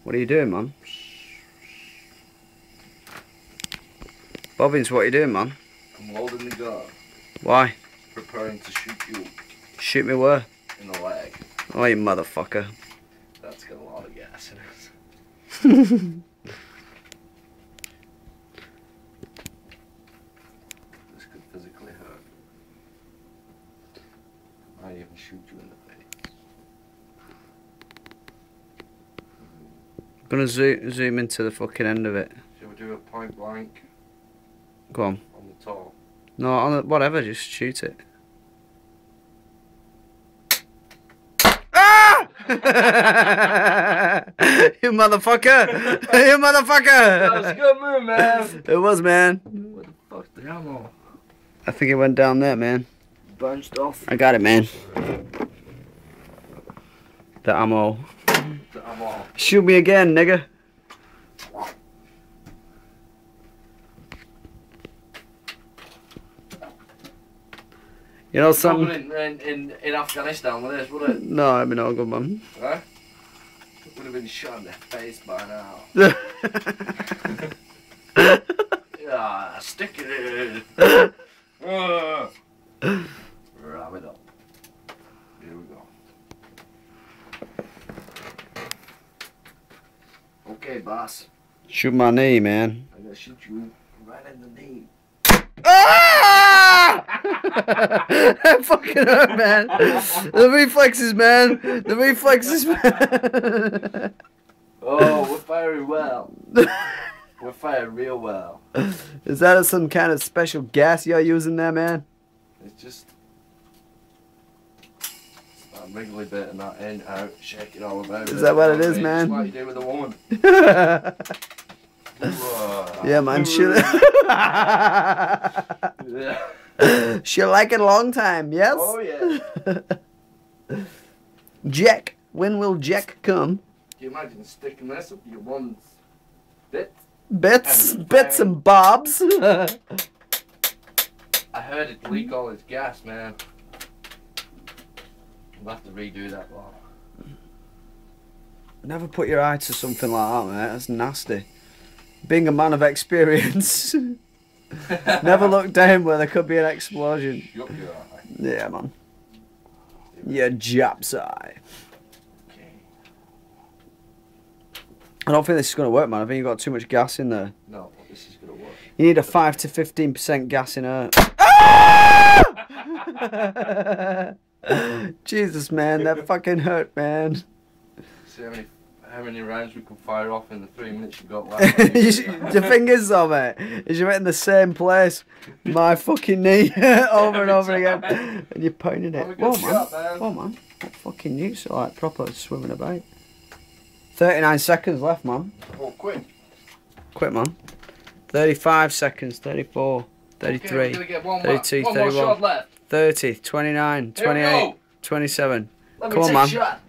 What are you doing, man? Bobbins, what are you doing, man? I'm holding the gun. Why? Preparing to shoot you. Shoot me where? In the leg. Oh, you motherfucker. That's got a lot of gas in it. This could physically hurt. I might even shoot you in the face. I'm gonna zoom into the fucking end of it. Shall we do a point blank? Go on. On the top. No, on the, whatever, just shoot it. Ah! You motherfucker! You motherfucker! That was a good move, man. It was, man. What the fuck's the ammo? I think it went down there, man. Bunched off. I got it, man. The ammo. The ammo. Shoot me again, nigga. You know something? In Afghanistan with this, would it? No, I mean, not good, man. Huh? Would have been shot in the face by now. Yeah, stick it in. Wrap it up. Here we go. Okay, boss. Shoot my knee, man. I'm gonna shoot you right in the knee. Ah! That fucking hurt, man. The reflexes, man. The reflexes, man. Oh, we're firing well. We're firing real well. Is that some kind of special gas you're using there, man? It's just that wriggly bit and that in, out, shake it all about. Is that what it is, man? It's like you do with a woman. Yeah, man. She'll like it a long time, yes? Oh, yeah. Jack. When will Jack come? Can you imagine sticking this up your one's bit? Bits and bobs. I heard it leak all its gas, man. We'll have to redo that one. Never put your eye to something like that, mate. That's nasty. Being a man of experience, never look down where there could be an explosion. Shut your eye. Yeah, man. Your Jap's eye. Okay. I don't think this is going to work, man. I think you've got too much gas in there. No, this is going to work. You need a 5 to 15% gas in her. Ah! Jesus, man. That fucking hurt, man. See how many rounds we can fire off in the 3 minutes you've got left. The thing is, though, mate, is you're in the same place, my fucking knee, over and over again, and you're pounding it. Whoa, man. Whoa, man. That fucking nuke's like proper swimming about. 39 seconds left, man. Oh, quick. Quick, man. 35 seconds, 34, 33, okay, 32, one 31, more shot left. 30, 29, 28, 27. Let me Come on, take man. a shot.